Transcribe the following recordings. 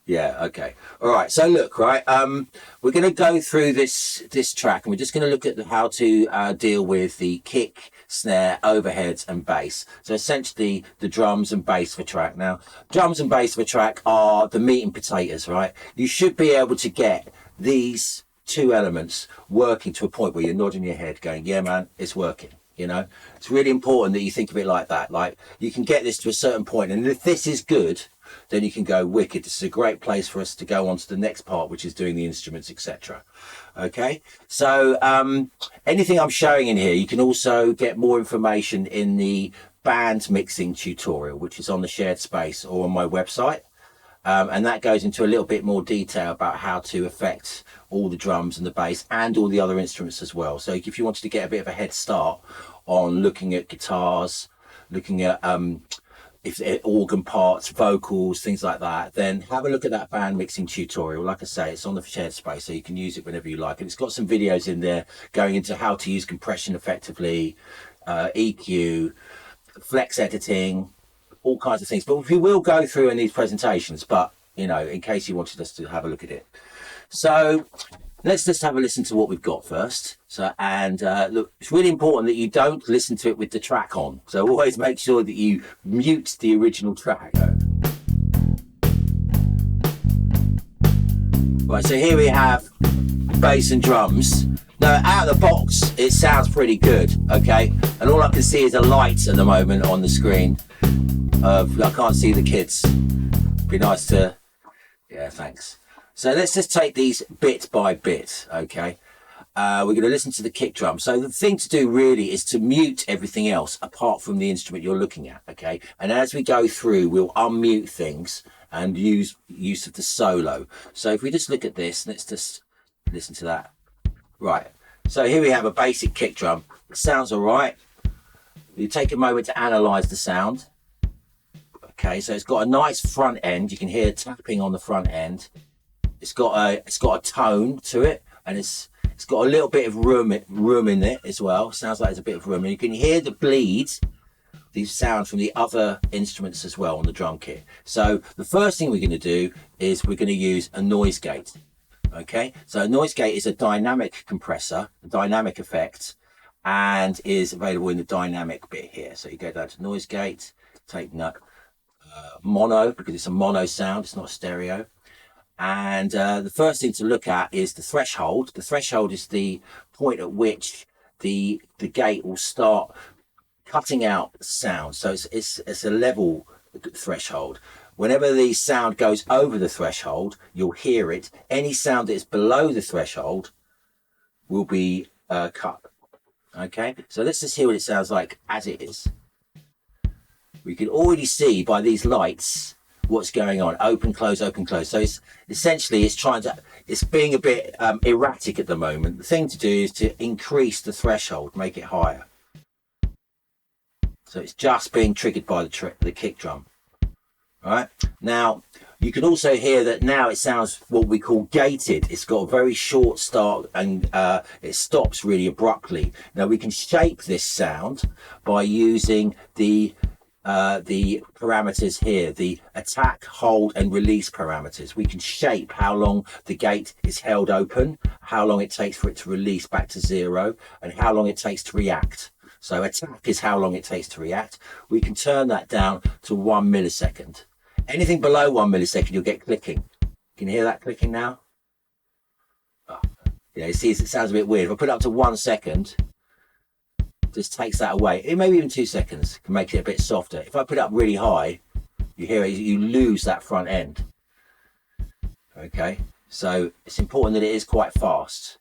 Yeah, okay. All right. So look, right, we're going to go through this track, and we're just going to look at how to deal with the kick, snare, overheads, and bass. So essentially the drums and bass for track. Now, drums and bass for track are the meat and potatoes, right? You should be able to get these two elements working to a point where you're nodding your head going, yeah, man, it's working. You know, it's really important that you think of it like that. Like, you can get this to a certain point, and if this is good, then you can go wicked. This is a great place for us to go on to the next part, which is doing the instruments, etc. Okay, so anything I'm showing in here, you can also get more information in the band mixing tutorial, which is on the shared space or on my website. And that goes into a little bit more detail about how to affect all the drums and the bass and all the other instruments as well. So if you wanted to get a bit of a head start on looking at guitars, looking at if organ parts, vocals, things like that, then have a look at that band mixing tutorial. Like I say, it's on the shared space, so you can use it whenever you like. And it's got some videos in there going into how to use compression effectively, EQ, flex editing, all kinds of things. But we will go through in these presentations, but you know, in case you wanted us to have a look at it. So let's just have a listen to what we've got first. So, and look, it's really important that you don't listen to it with the track on. So always make sure that you mute the original track. Right, so here we have bass and drums. Now, out of the box, it sounds pretty good, okay? And all I can see is a light at the moment on the screen. I can't see the kids. Be nice to, yeah, thanks. So let's just take these bit by bit, okay? We're going to listen to the kick drum. So the thing to do really is to mute everything else apart from the instrument you're looking at, okay? And as we go through, we'll unmute things and use of the solo. So if we just look at this, let's just listen to that. Right, so here we have a basic kick drum. It sounds all right. You take a moment to analyze the sound. Okay, so it's got a nice front end. You can hear tapping on the front end. It's got a tone to it, and it's got a little bit of room in it as well. Sounds like there's a bit of room, and you can hear the bleed, these sounds from the other instruments as well on the drum kit. So the first thing we're going to do is we're going to use a noise gate. Okay, so a noise gate is a dynamic compressor, a dynamic effect, and is available in the dynamic bit here. So you go down to noise gate, take mono, because it's a mono sound, it's not stereo. And the first thing to look at is the threshold. The threshold is the point at which the gate will start cutting out sound. So it's a level threshold. Whenever the sound goes over the threshold, you'll hear it. Any sound that is below the threshold will be cut. Okay, so let's just hear what it sounds like as it is. We can already see by these lights what's going on. Open, close, open, close. So it's essentially it's being a bit erratic at the moment. The thing to do is to increase the threshold, make it higher. So it's just being triggered by the kick drum. All right. Now you can also hear that now it sounds what we call gated. It's got a very short start and it stops really abruptly. Now we can shape this sound by using the parameters here, the attack, hold and release parameters. We can shape how long the gate is held open, how long it takes for it to release back to 0, and how long it takes to react. So attack is how long it takes to react. We can turn that down to 1 millisecond. Anything below 1 millisecond, you'll get clicking. Can you hear that clicking now? Oh, yeah, you see, it sounds a bit weird. If I put it up to 1 second, just takes that away. Maybe even 2 seconds can make it a bit softer. If I put it up really high, you hear it, you lose that front end. Okay, so it's important that it is quite fast.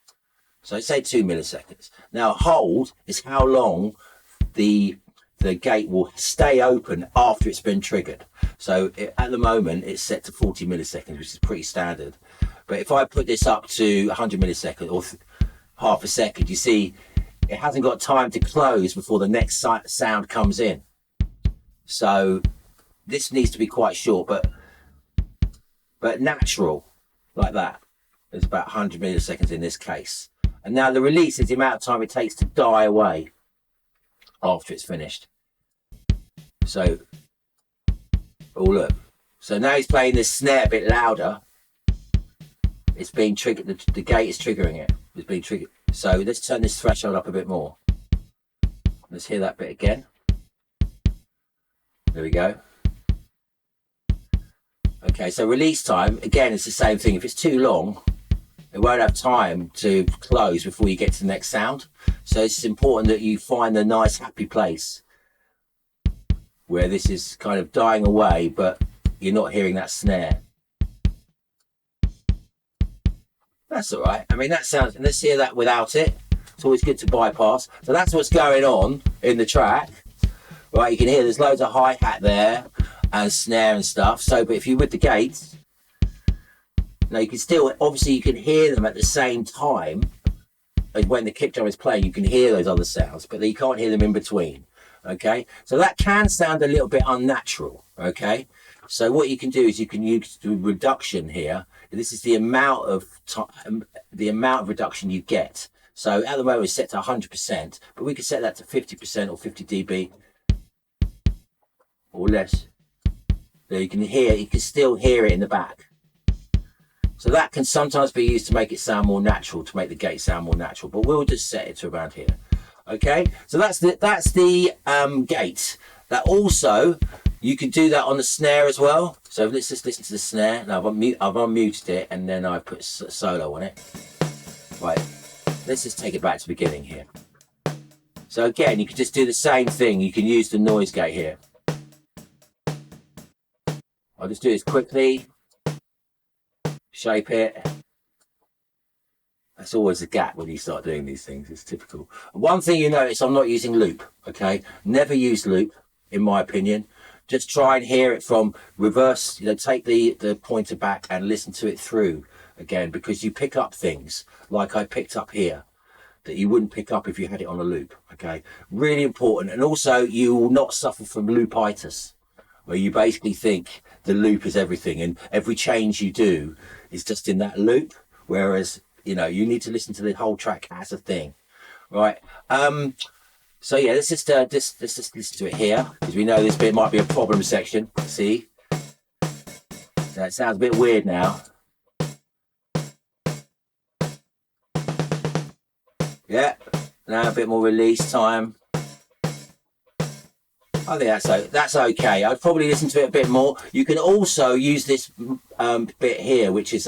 So say 2 milliseconds. Now hold is how long the gate will stay open after it's been triggered. So at the moment it's set to 40 milliseconds, which is pretty standard. But if I put this up to 100 milliseconds or half a second, you see it hasn't got time to close before the next sound comes in. So this needs to be quite short, but natural, like that. It's about 100 milliseconds in this case. And now the release is the amount of time it takes to die away after it's finished. So, oh look, So now he's playing this snare a bit louder. It's being triggered, the gate is triggering it. It's being triggered. So let's turn this threshold up a bit more. Let's hear that bit again. There we go. Okay, so release time, again, it's the same thing. If it's too long, it won't have time to close before you get to the next sound. So it's important that you find a nice happy place where this is kind of dying away, but you're not hearing that snare. That's all right. I mean, that sounds, let's hear that without it. It's always good to bypass. So that's what's going on in the track. Right, you can hear there's loads of hi-hat there and snare and stuff. So, but if you're with the gates, now you can still, obviously you can hear them at the same time as when the kick drum is playing, you can hear those other sounds, but you can't hear them in between. Okay, so that can sound a little bit unnatural. Okay, so what you can do is you can use the reduction here. This is the amount of time, the amount of reduction you get. So at the moment it's set to 100%, but we can set that to 50% or 50 dB or less. So you can hear, you can still hear it in the back. So that can sometimes be used to make it sound more natural, to make the gate sound more natural, but we'll just set it to around here. Okay, so that's the gate. That also, you can do that on the snare as well. So let's just listen to the snare. Now I've unmuted it and then I put solo on it. Right, let's just take it back to the beginning here. So again, you can just do the same thing. You can use the noise gate here. I'll just do this quickly. Shape it. That's always a gap when you start doing these things. It's typical. One thing you notice, I'm not using loop. Okay, never use loop, in my opinion. Just try and hear it from reverse. You know, take the pointer back and listen to it through again, because you pick up things like I picked up here that you wouldn't pick up if you had it on a loop. Okay, really important. And also, you will not suffer from loopitis, where you basically think the loop is everything and every change you do is just in that loop, whereas, you know, you need to listen to the whole track as a thing, right? So yeah, let's just listen to it here, because we know this bit might be a problem section. See, that sounds a bit weird now. Yeah, now a bit more release time. I think that's okay. I'd probably listen to it a bit more. You can also use this bit here, which is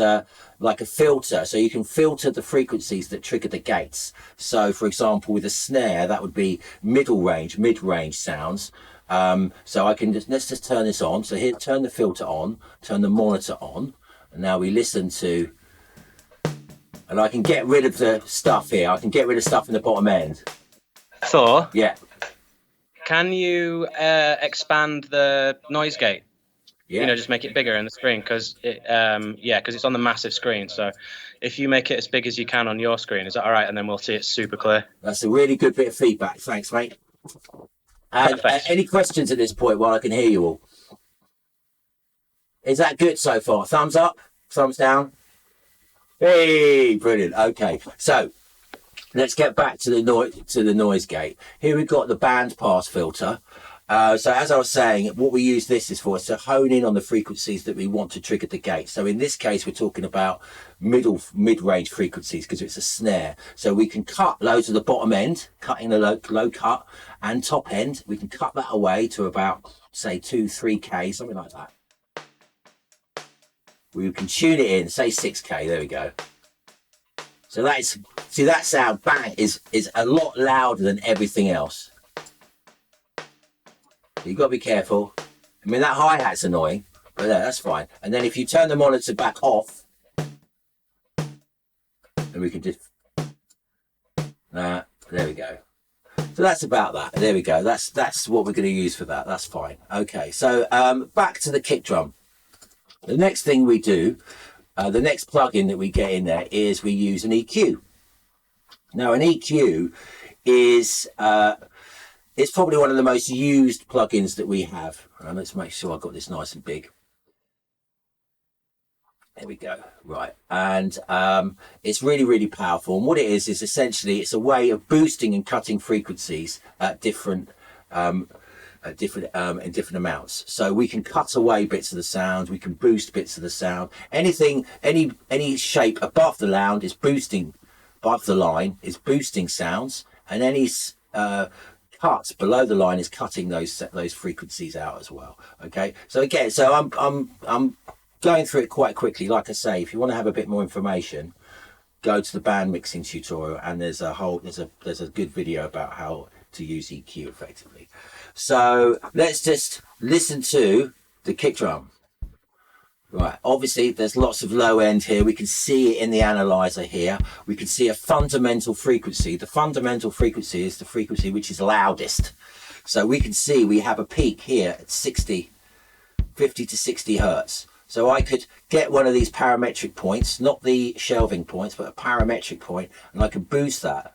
like a filter. So you can filter the frequencies that trigger the gates. So for example, with a snare, that would be mid-range sounds. So I can let's just turn this on. So here, turn the filter on, turn the monitor on. And now we listen to, and I can get rid of the stuff here. I can get rid of stuff in the bottom end. Thor? Yeah. Can you expand the noise gate? Yeah. You know, just make it bigger in the screen, because it's on the massive screen. So if you make it as big as you can on your screen, is that all right? And then we'll see it super clear. That's a really good bit of feedback. Thanks, mate. And any questions at this point while I can hear you all? Is that good so far? Thumbs up, thumbs down. Hey, brilliant. Okay, so let's get back to the noise gate. Here we've got the band pass filter. So as I was saying, what we use this is for is to hone in on the frequencies that we want to trigger the gate. So in this case, we're talking about mid-range frequencies, because it's a snare. So we can cut loads of the bottom end, cutting the low cut, and top end. We can cut that away to about, say, 2-3K, something like that. We can tune it in, say 6K. There we go. So that is, see, that sound, bang, is a lot louder than everything else. You've got to be careful. I mean, that hi-hat's annoying, but that's fine. And then if you turn the monitor back off, and we can just, there we go. So that's about that. There we go. That's what we're going to use for that. That's fine. Okay, so back to the kick drum. The next thing we do, the next plugin that we get in there is we use an EQ. Now, an EQ is it's probably one of the most used plugins that we have. Let's make sure I've got this nice and big. There we go. Right, and it's really, really powerful. And what it is essentially it's a way of boosting and cutting frequencies at different at different in different amounts. So we can cut away bits of the sound, we can boost bits of the sound. Anything, any shape above the line is boosting, above the line is boosting sounds, and any cut below the line is cutting those frequencies out as well. Okay, so again, so I'm going through it quite quickly. Like I say, if you want to have a bit more information, go to the band mixing tutorial, and there's a good video about how to use EQ effectively. So let's just listen to the kick drum. Right, obviously there's lots of low end here. We can see it in the analyzer here. We can see a fundamental frequency. The fundamental frequency is the frequency which is loudest. So we can see we have a peak here at 50 to 60 hertz. So I could get one of these parametric points, not the shelving points, but a parametric point, and I could boost that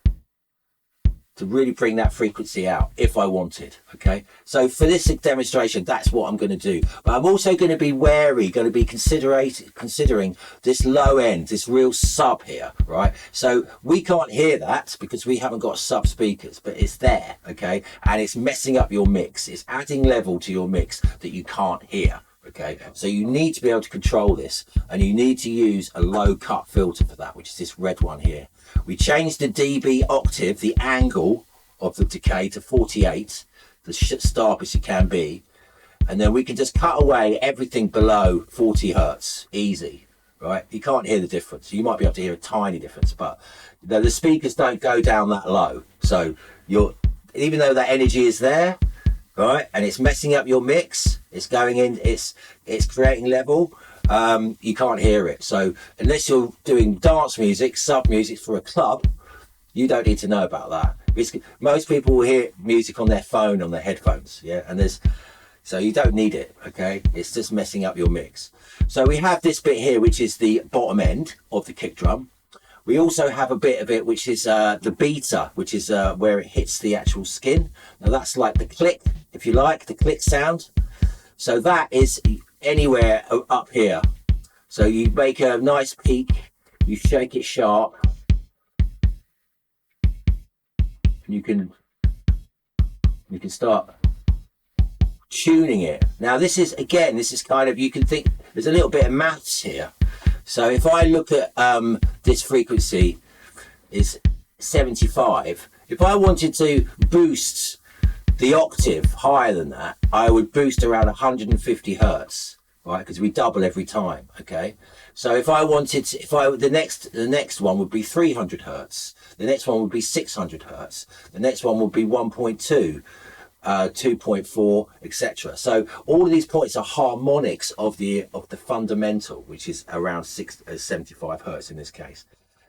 to really bring that frequency out if I wanted. Okay, so for this demonstration, that's what I'm going to do. But I'm also going to be wary, going to be considering this low end, this real sub here, right? So we can't hear that because we haven't got sub speakers, but it's there, okay? And it's messing up your mix. It's adding level to your mix that you can't hear. Okay, so you need to be able to control this, and you need to use a low cut filter for that, which is this red one here. We changed the dB octave, the angle of the decay, to 48, the sharpest it can be, and then we can just cut away everything below 40 hertz, easy, right? You can't hear the difference. You might be able to hear a tiny difference, but the speakers don't go down that low. So even though that energy is there, right, and it's messing up your mix, it's going in, it's creating level, you can't hear it. So unless you're doing dance music, sub music for a club, you don't need to know about that. Most people will hear music on their phone, on their headphones, yeah, and so you don't need it. Okay, it's just messing up your mix. So we have this bit here, which is the bottom end of the kick drum. We also have a bit of it which is the beta, which is where it hits the actual skin. Now that's like the click, if you like, the click sound. So that is anywhere up here. So you make a nice peak, you shake it sharp, and you can start tuning it. Now this is kind of, you can think there's a little bit of maths here. So if I look at this frequency is 75, if I wanted to boost the octave higher than that, I would boost around 150 hertz, right? Because we double every time. Okay, so if I wanted to, the next one would be 300 hertz, the next one would be 600 hertz, the next one would be 1.2, 2.4, etc. So all of these points are harmonics of the fundamental, which is around 75 hertz in this case.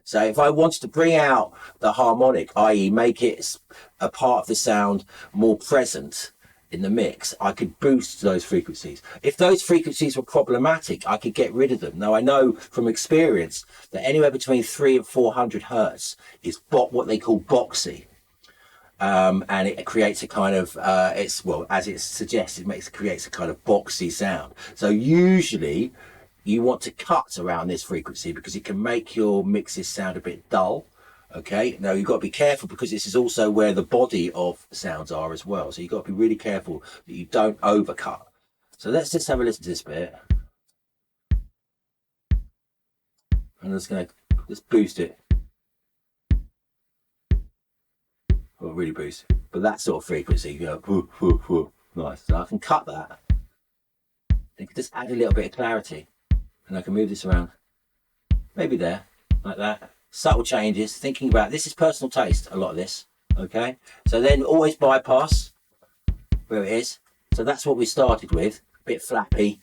So if I wanted to bring out the harmonic, i.e. make it a part of the sound more present in the mix, I could boost those frequencies. If those frequencies were problematic, I could get rid of them. Now I know from experience that anywhere between 300 and 400 hertz is what they call boxy. And it creates a kind of, as it suggests, creates a kind of boxy sound. So usually you want to cut around this frequency because it can make your mixes sound a bit dull. Okay, now you've got to be careful because this is also where the body of sounds are as well. So you've got to be really careful that you don't overcut. So let's just have a listen to this bit. I'm just going to boost it. Well, really boost it. But that sort of frequency, you go, whoo, whoo, whoo. Nice. So I can cut that. I can just add a little bit of clarity. And I can move this around. Maybe there, like that. Subtle changes, thinking about, this is personal taste, a lot of this. Okay, so then always bypass where it is. So that's what we started with, a bit flappy.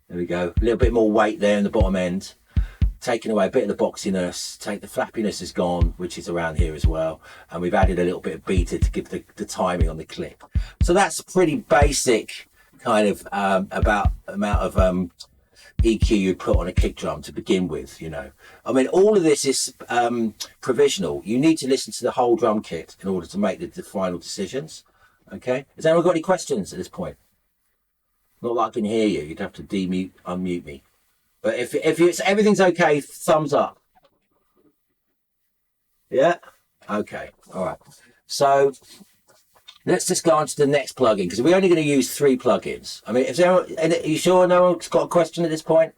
There we go, a little bit more weight there in the bottom end. Taking away a bit of the boxiness, the flappiness is gone, which is around here as well. And we've added a little bit of beta to give the timing on the click. So that's pretty basic kind of amount of EQ you'd put on a kick drum to begin with, you know. I mean, all of this is provisional. You need to listen to the whole drum kit in order to make the final decisions. Okay, has anyone got any questions at this point? Not that I can hear you, you'd have to unmute me. But if everything's okay, thumbs up. Yeah, okay, all right. So Let's just go on to the next plugin, because we're only going to use 3 plugins. I mean, are you sure no one's got a question at this point?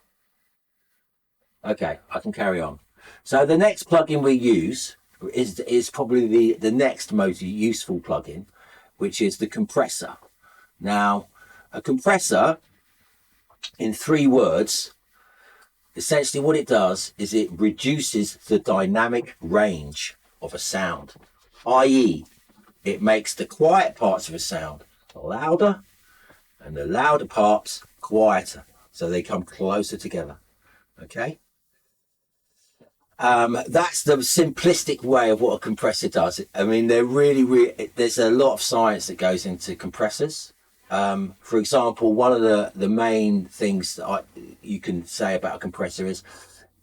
Okay, I can carry on. So the next plugin we use is probably the next most useful plugin, which is the compressor. Now, a compressor, in 3 words, essentially what it does is it reduces the dynamic range of a sound, i.e. it makes the quiet parts of a sound louder and the louder parts quieter, so they come closer together. Okay? That's the simplistic way of what a compressor does. I mean, there's a lot of science that goes into compressors. For example, one of the main things that you can say about a compressor is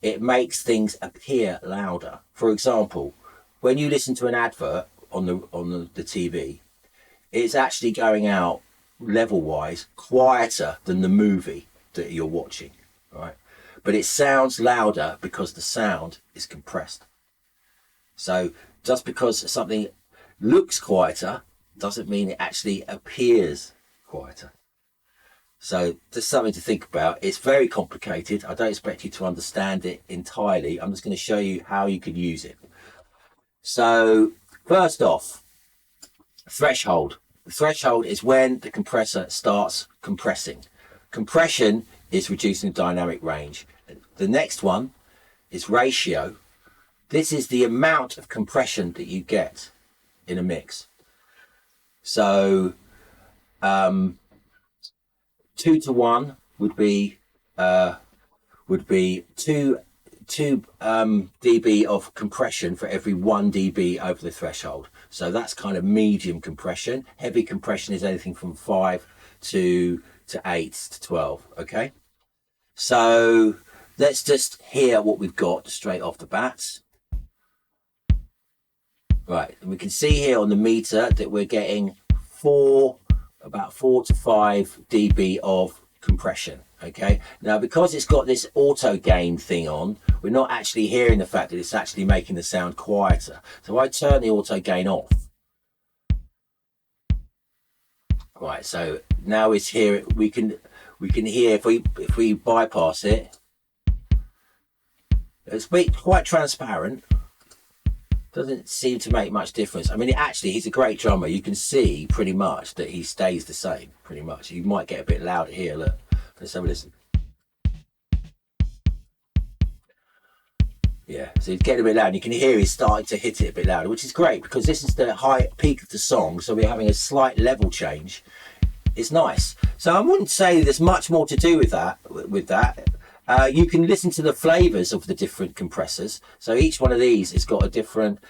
it makes things appear louder. For example, when you listen to an advert on the TV, it's actually going out level-wise quieter than the movie that you're watching, right? But it sounds louder because the sound is compressed. So just because something looks quieter doesn't mean it actually appears quieter. So just something to think about. It's very complicated. I don't expect you to understand it entirely. I'm just going to show you how you can use it. So first off, threshold. The threshold is when the compressor starts compressing. Compression is reducing dynamic range. The next one is ratio. This is the amount of compression that you get in a mix. So 2 to 1 would be 2 dB of compression for every 1 dB over the threshold. So that's kind of medium compression. Heavy compression is anything from 5 to 8 to 12. Okay, so let's just hear what we've got straight off the bat. Right, and we can see here on the meter that we're getting about 4 to 5 dB of compression. Okay, now because it's got this auto gain thing on, we're not actually hearing the fact that it's actually making the sound quieter. So I turn the auto gain off. Right, so now it's here. We can hear if we bypass it. It's quite transparent. Doesn't seem to make much difference. I mean, actually, he's a great drummer. You can see pretty much that he stays the same. Pretty much. You might get a bit louder here. Look, let's have a listen. Yeah, so he's getting a bit loud. You can hear he's starting to hit it a bit louder, which is great because this is the high peak of the song. So we're having a slight level change. It's nice. So I wouldn't say there's much more to do with that. You can listen to the flavors of the different compressors. So each one of these has got a different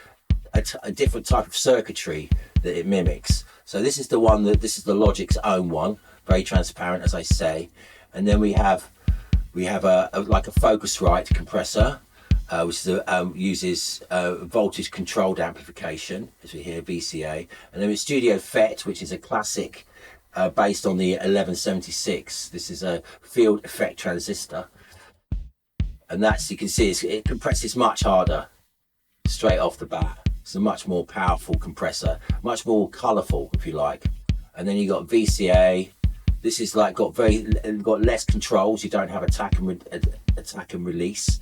type of circuitry that it mimics. So this is the the Logic's own one, very transparent, as I say. And then we have a Focusrite compressor, which uses voltage controlled amplification, as we hear VCA. And then with Studio FET, which is a classic based on the 1176. This is a field effect transistor. And that's, you can see, it compresses much harder straight off the bat. It's a much more powerful compressor, much more colourful, if you like. And then you got VCA. This is like got less controls. You don't have attack and release.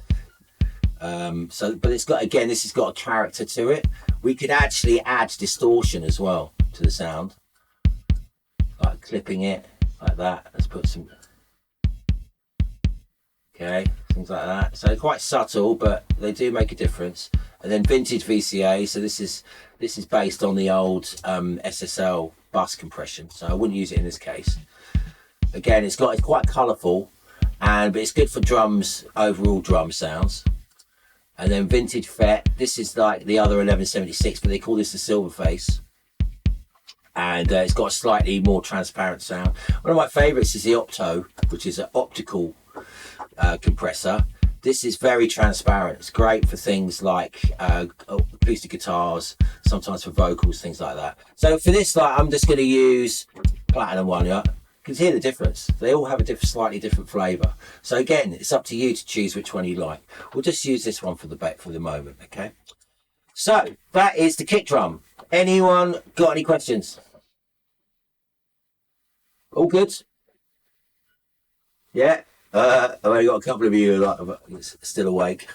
But it's got, again, this has got a character to it. We could actually add distortion as well to the sound, like clipping it like that. Let's put some. Okay, things like that. So quite subtle, but they do make a difference. And then vintage VCA. So this is based on the old SSL bus compression. So I wouldn't use it in this case. Again, it's quite colourful, but it's good for drums, overall drum sounds. And then vintage FET. This is like the other 1176, but they call this the Silverface. And it's got a slightly more transparent sound. One of my favourites is the Opto, which is an optical compressor. This is very transparent. It's great for things like acoustic guitars, sometimes for vocals, things like that. So for this, I'm just going to use Platinum one. Yeah, you can hear the difference. They all have a slightly different flavour. So again, it's up to you to choose which one you like. We'll just use this one for the moment. Okay. So that is the kick drum. Anyone got any questions? All good? Yeah. I've only got a couple of you who are like, still awake.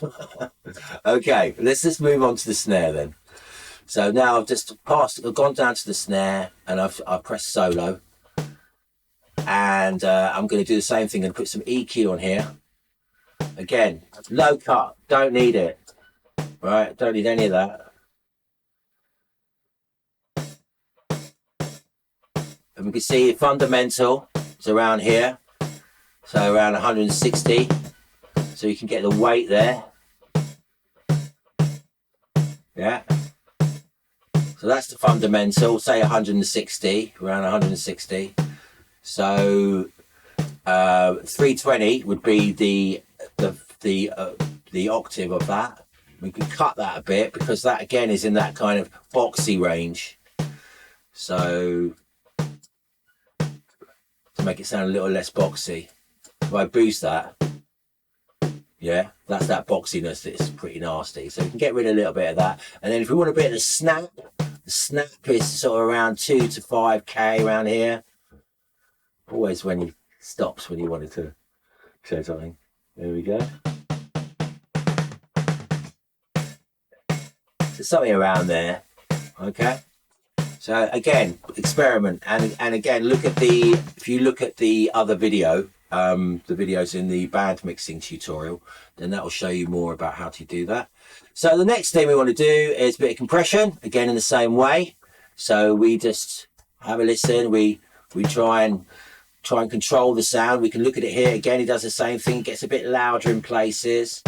Okay, let's just move on to the snare then. So now I've just I've gone down to the snare and I've pressed solo. And I'm going to do the same thing and put some EQ on here. Again, low cut, don't need it. Right, don't need any of that. And we can see fundamental is around here. So around 160. So you can get the weight there. Yeah. So that's the fundamental, say 160, around 160. So 320 would be the octave of that. We can cut that a bit because that again is in that kind of boxy range. So to make it sound a little less boxy, if I boost that, yeah, that's that boxiness that's pretty nasty. So we can get rid of a little bit of that. And then if we want a bit of the snap is sort of around 2 to 5k around here. Always when he stops when he wanted to show something. There we go. So something around there. Okay. So again, experiment and again if you look at the other video, the videos in the band mixing tutorial, then that will show you more about how to do that. So the next thing we want to do is a bit of compression, again in the same way. So we just have a listen, we try and control the sound. We can look at it here again, he does the same thing, gets a bit louder in places,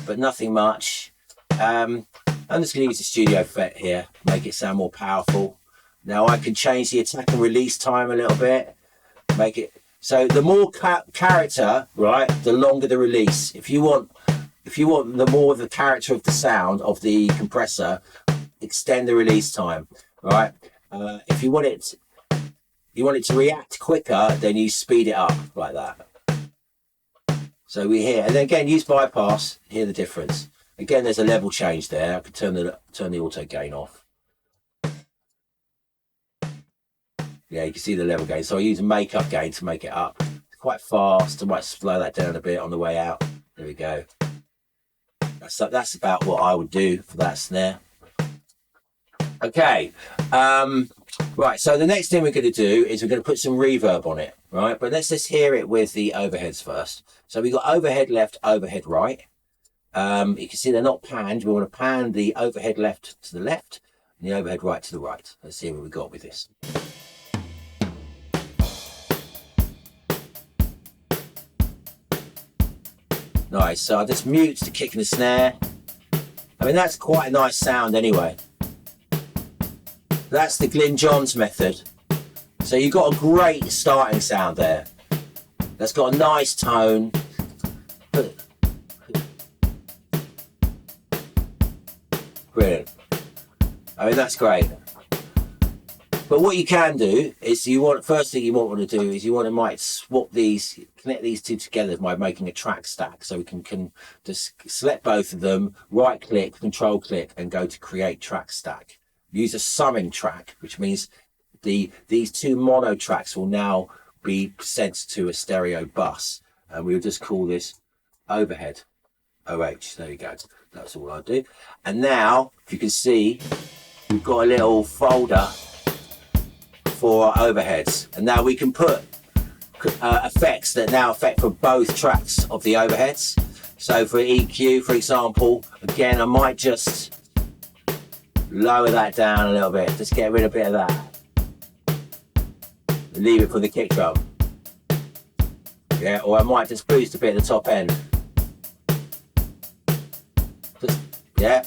but nothing much. I'm just going to use the studio effect here, make it sound more powerful. Now I can change the attack and release time a little bit, make it so the more character, right, the longer the release. If you want the more of the character of the sound of the compressor, extend the release time, right? If you want it to react quicker, then you speed it up like that. So we hear, and then again use bypass, hear the difference. Again, there's a level change there. I could turn the auto gain off. Yeah, you can see the level gain. So I use a makeup gain to make it up. It's quite fast. I might slow that down a bit on the way out. There we go. That's about what I would do for that snare. Okay. Right. So the next thing we're going to do is we're going to put some reverb on it. Right. But let's just hear it with the overheads first. So we've got overhead left, overhead right. You can see they're not panned. We want to pan the overhead left to the left and the overhead right to the right. Let's see what we got with this. Nice. So I just mute the kick and the snare. I mean, that's quite a nice sound anyway. That's the Glyn Johns method. So you've got a great starting sound there. That's got a nice tone. Brilliant. I mean, that's great. But what you can do is first thing you want to do is you might swap these, connect these two together by making a track stack. So we can just select both of them, right click, control click, and go to create track stack. Use a summing track, which means these two mono tracks will now be sent to a stereo bus. And we'll just call this overhead. OH, there you go. That's all I do. And now, if you can see, we've got a little folder for our overheads. And now we can put effects that now affect for both tracks of the overheads. So for EQ, for example, again, I might just lower that down a little bit. Just get rid of a bit of that. Leave it for the kick drum. Yeah, or I might just boost a bit at the top end. Just, yeah.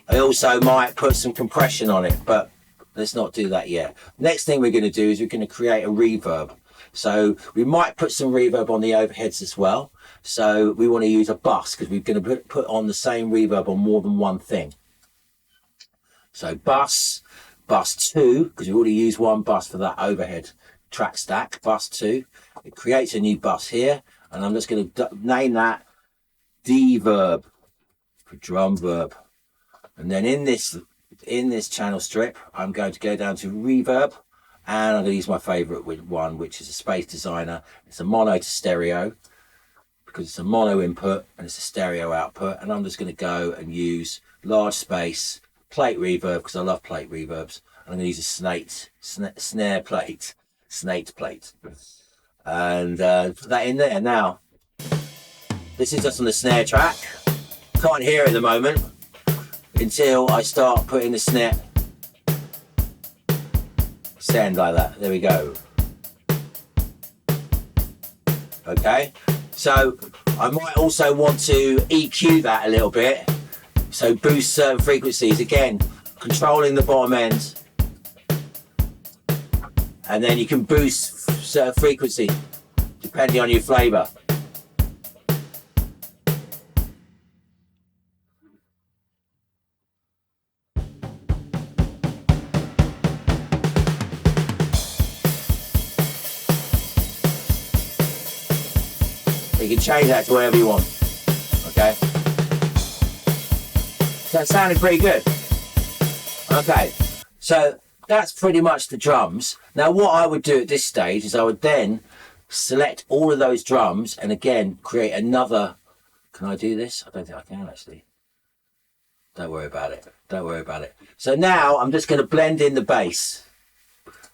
I also might put some compression on it, but let's not do that yet. Next thing we're going to do is we're going to create a reverb. So we might put some reverb on the overheads as well. So we want to use a bus because we're going to put on the same reverb on more than one thing. So bus 2, because we already used one bus for that overhead track stack, bus 2. It creates a new bus here, and I'm just going to name that D-verb for drum verb. And then in this channel strip, I'm going to go down to reverb, And I'm going to use my favorite one, which is a Space Designer. It's a mono to stereo, because it's a mono input and it's a stereo output. And I'm just going to go and use large space plate reverb, because I love plate reverbs. I'm going to use a snare plate, snake plate, and put that in there. Now, this is just on the snare track. Can't hear it at the moment until I start putting the snare. Send like that. There we go. Okay, so I might also want to EQ that a little bit, so boost certain frequencies. Again, controlling the bottom end, and then you can boost certain frequency depending on your flavor. You can change that to whatever you want. Okay, so that sounded pretty good. Okay, so that's pretty much the drums. Now what I would do at this stage is I would then select all of those drums and again create another. Can I do this? I don't think I can actually. Don't worry about it. Don't worry about it. So now I'm just going to blend in the bass,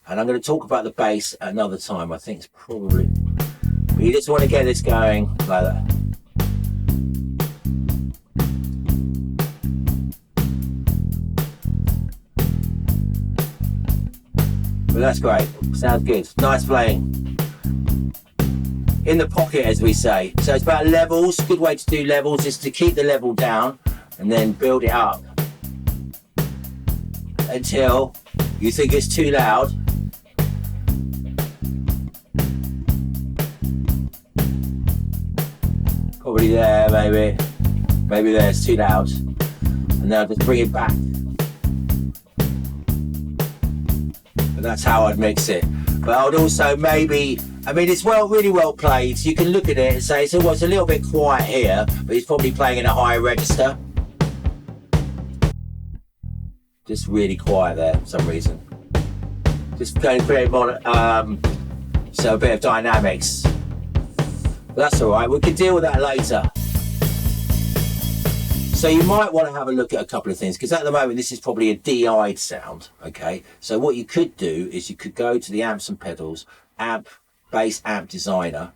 and I'm going to talk about the bass at another time. I think it's probably. You just want to get this going like that. But that's great. Sounds good. Nice playing. In the pocket, as we say. So it's about levels. Good way to do levels is to keep the level down and then build it up until you think it's too loud. Probably there, maybe. Maybe there, it's too loud. And then I'll just bring it back. And that's how I'd mix it. But I would also maybe, I mean, it's really well played. So you can look at it and say, so it's a little bit quiet here, but he's probably playing in a higher register. Just really quiet there for some reason. Just going to create more, so a bit of dynamics. That's all right, we can deal with that later. So you might want to have a look at a couple of things, because at the moment this is probably a DI'd sound, okay? So what you could do is you could go to the amps and pedals, bass amp designer,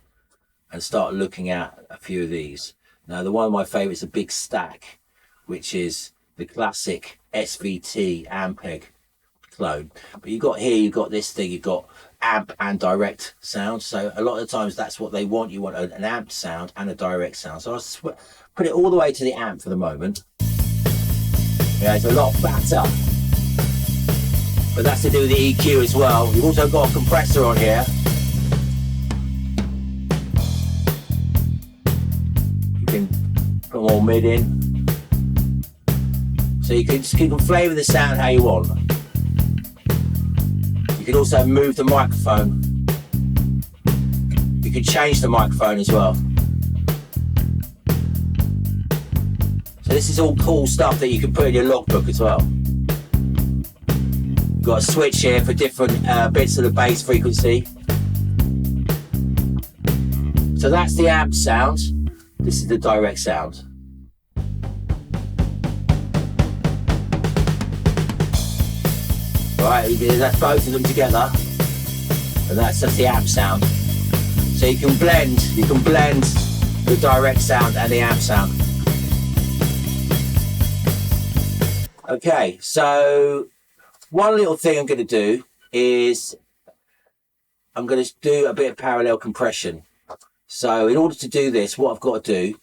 and start looking at a few of these. Now, one of my favorites is a Big Stack, which is the classic SVT Ampeg clone. But you've got this thing, you've got amp and direct sound. So a lot of the times that's what they want. You want an amp sound and a direct sound. So I'll put it all the way to the amp for the moment. Yeah, it's a lot fatter. But that's to do with the EQ as well. You've also got a compressor on here. You can put more mid in. So you can flavour the sound how you want. You can also move the microphone. You can change the microphone as well. So this is all cool stuff that you can put in your logbook as well. You've got a switch here for different bits of the bass frequency. So that's the amp sound. This is the direct sound. Right, that's both of them together, and that's just the amp sound. So you can blend the direct sound and the amp sound. Okay, so one little thing I'm going to do is I'm going to do a bit of parallel compression. So in order to do this, what I've got to do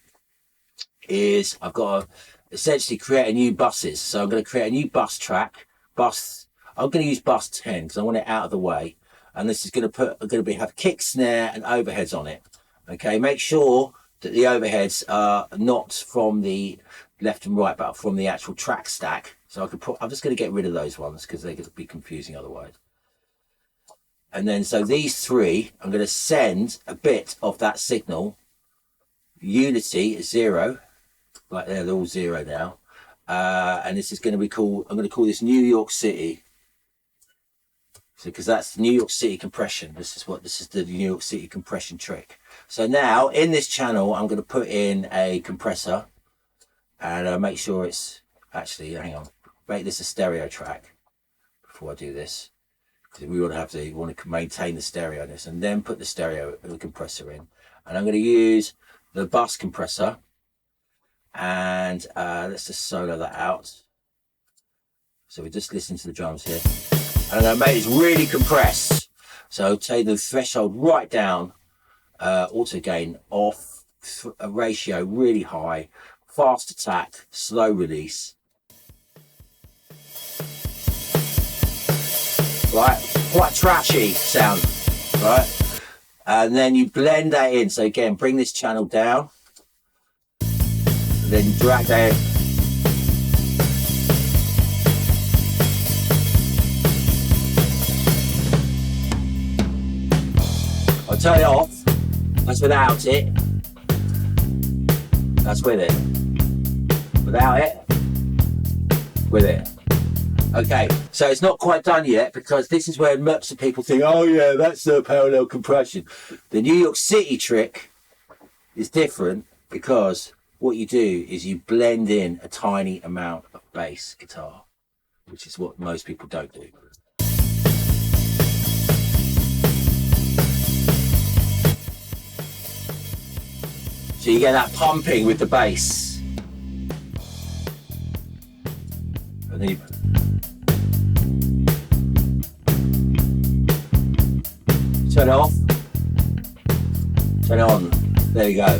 is I've got to essentially create a new buses. So I'm going to create a new bus track, I'm going to use bus 10 because I want it out of the way, and this is going to have kick, snare, and overheads on it. Okay, make sure that the overheads are not from the left and right, but from the actual track stack. So I'm just going to get rid of those ones because they're going to be confusing otherwise. And then so these three, I'm going to send a bit of that signal. Unity is 0, like they're all 0 now, and this is going to be called. I'm going to call this New York City. So because that's the New York City compression. This is the New York City compression trick. So now in this channel, I'm going to put in a compressor and make sure it's actually, hang on, make this a stereo track before I do this. Because we want to maintain the stereo-ness and then put the stereo compressor in. And I'm going to use the bus compressor and let's just solo that out. So we just listen to the drums here. And I'm going to make this really compressed. So take the threshold right down, auto gain off, a ratio really high, fast attack, slow release. Right, quite trashy sound, right? And then you blend that in. So again, bring this channel down, and then drag that in. I'll turn it off. That's without it. That's with it. Without it. With it. Okay, so it's not quite done yet because this is where lots of people think, oh yeah, that's the parallel compression. The New York City trick is different because what you do is you blend in a tiny amount of bass guitar, which is what most people don't do. So you get that pumping with the bass. And then you turn it off, turn it on. There you go.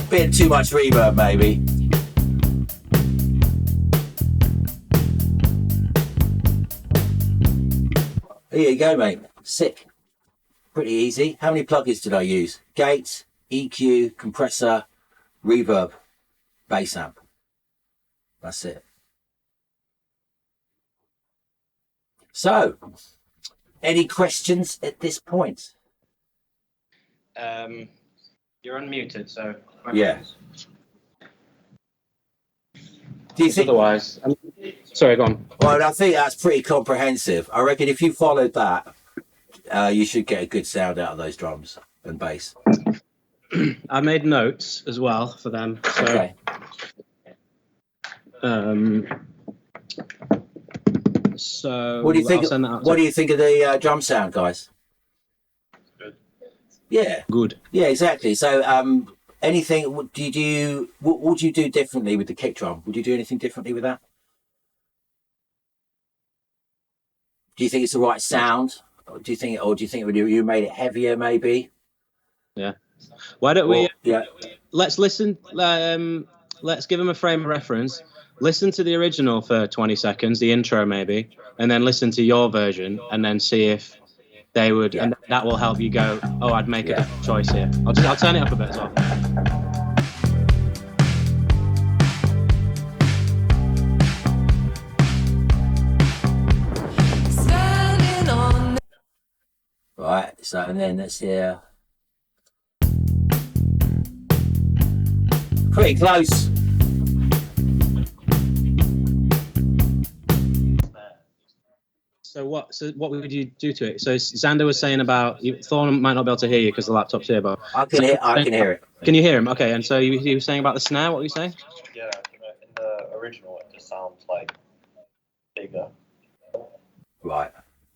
Bit too much reverb maybe. Here you go, mate. Sick. Pretty easy. How many plugins did I use? Gate, EQ, compressor, reverb, bass amp. That's it. So, any questions at this point? You're unmuted, so yeah. Do you think? Otherwise, sorry, go on. Well, I think that's pretty comprehensive. I reckon if you followed that, you should get a good sound out of those drums and bass. I made notes as well for them. So, okay. So what do you think? What do you think of the drum sound, guys? Good. Yeah. Good. Yeah, exactly. So, anything? What would you do differently with the kick drum? Would you do anything differently with that? Do you think it's the right sound? Or do you think you made it heavier, maybe? Yeah. Why don't we? Yeah. Let's listen. Let's give them a frame of reference. Listen to the original for 20 seconds, the intro maybe, and then listen to your version, and then see if they would, and that will help you go, oh, I'd make a different choice here. I'll turn it up a bit as well. Right, so and then let's hear. Pretty close. So what would you do to it? So Xander was saying about Thorne might not be able to hear you because the laptop's here, but I can hear it. Can you hear him? Okay, and so you were saying about the snare. What were you saying? Yeah, in the original, it just sounds like bigger. Right.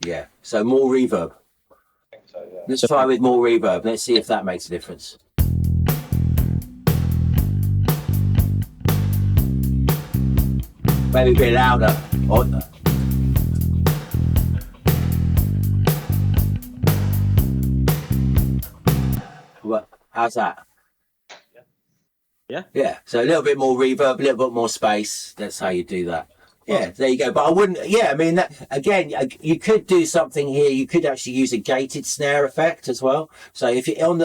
Yeah. So more reverb. I think so. Yeah. Let's try with more reverb. Let's see if that makes a difference. Maybe a bit louder. Well, how's that? Yeah. Yeah. So a little bit more reverb, a little bit more space. That's how you do that. Yeah, there you go. But I wouldn't. Yeah, I mean, that, again, you could do something here. You could actually use a gated snare effect as well. So if you because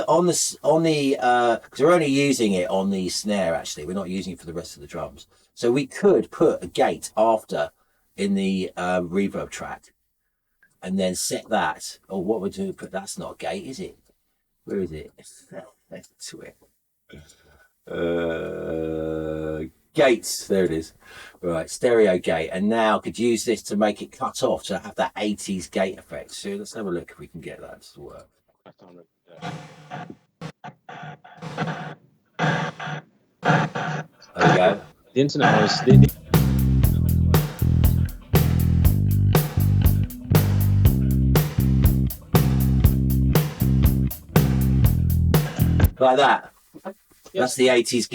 we're only using it on the snare. Actually, we're not using it for the rest of the drums. So we could put a gate after in the reverb track, and then set that. Or what would we do? But that's not a gate, is it? Where is it? To it. Gates, there it is. Right, stereo gate, and now could use this to make it cut off to have that 80s gate effect. So let's have a look if we can get that to work. There we go. The internet was. Like that. Yes. That's the 80s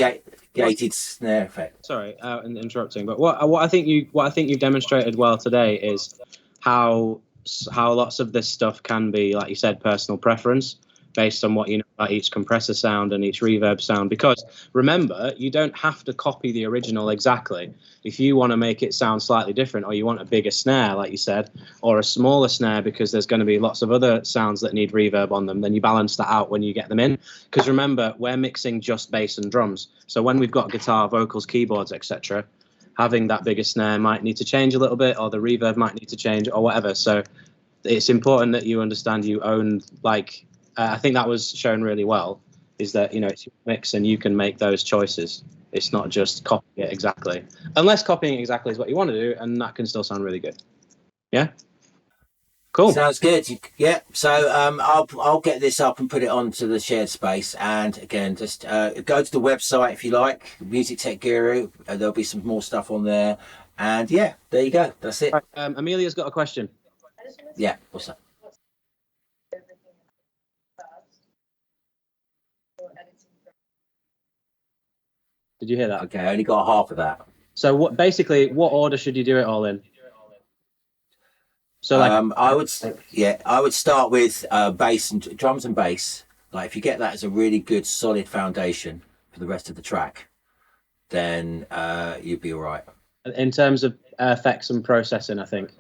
gated snare effect. Sorry, interrupting, but what I think you've demonstrated well today is how lots of this stuff can be, like you said, personal preference based on what you know about each compressor sound and each reverb sound. Because remember, you don't have to copy the original exactly. If you want to make it sound slightly different, or you want a bigger snare, like you said, or a smaller snare because there's going to be lots of other sounds that need reverb on them, then you balance that out when you get them in. Because remember, we're mixing just bass and drums. So when we've got guitar, vocals, keyboards, etc., having that bigger snare might need to change a little bit, or the reverb might need to change, or whatever. So it's important that you understand you own, like, I think that was shown really well, is that, you know, it's your mix and you can make those choices. It's not just copying it exactly, unless copying it exactly is what you want to do, and that can still sound really good. Yeah. Cool. Sounds good. Yeah. So I'll get this up and put it onto the shared space. And again, just go to the website if you like, Music Tech Guru. There'll be some more stuff on there. And yeah, there you go. That's it. Right, Amelia's got a question. Yeah. What's that? Did you hear that? Okay, I only got half of that. So what order should you do it all in? So like, I would start with bass and drums and bass. Like if you get that as a really good solid foundation for the rest of the track, then you'd be all right. in terms of effects and processing, I think.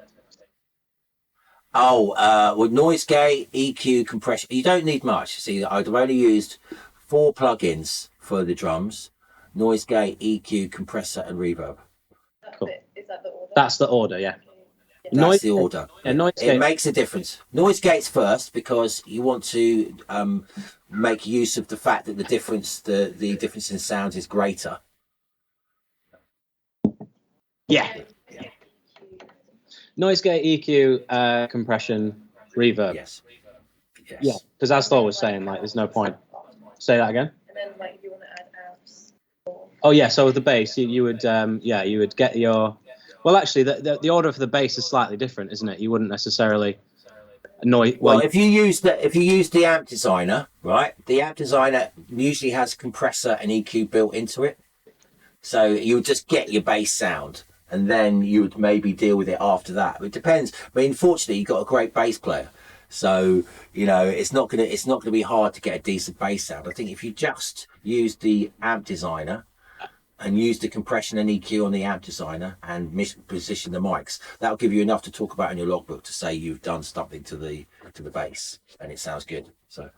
With noise gate, EQ, compression, you don't need much. See, I've only used 4 plugins for the drums: noise gate, EQ, compressor, and reverb. Cool. Is that the order? That's the order, yeah. That's the order. Yeah, noise It gate. makes a difference. Noise gate's first because you want to make use of the fact that the difference in sounds is greater. Yeah. Noise gate, EQ, compression, reverb. Yes. Yeah, because as Thor was saying, like, there's no point. Say that again. And then, like, if you want to add amps. Oh yeah, so with the bass, you would you would get your. Well, actually, the order for the bass is slightly different, isn't it? You wouldn't necessarily annoy. Well, if you use the amp designer, right? The amp designer usually has compressor and EQ built into it, so you would just get your bass sound, and then you would maybe deal with it after that. It depends. I mean, fortunately, you've got a great bass player, so you know it's not gonna be hard to get a decent bass sound. I think if you just use the amp designer and use the compression and EQ on the amp designer and position the mics, that'll give you enough to talk about in your logbook to say you've done something to the bass and it sounds good. So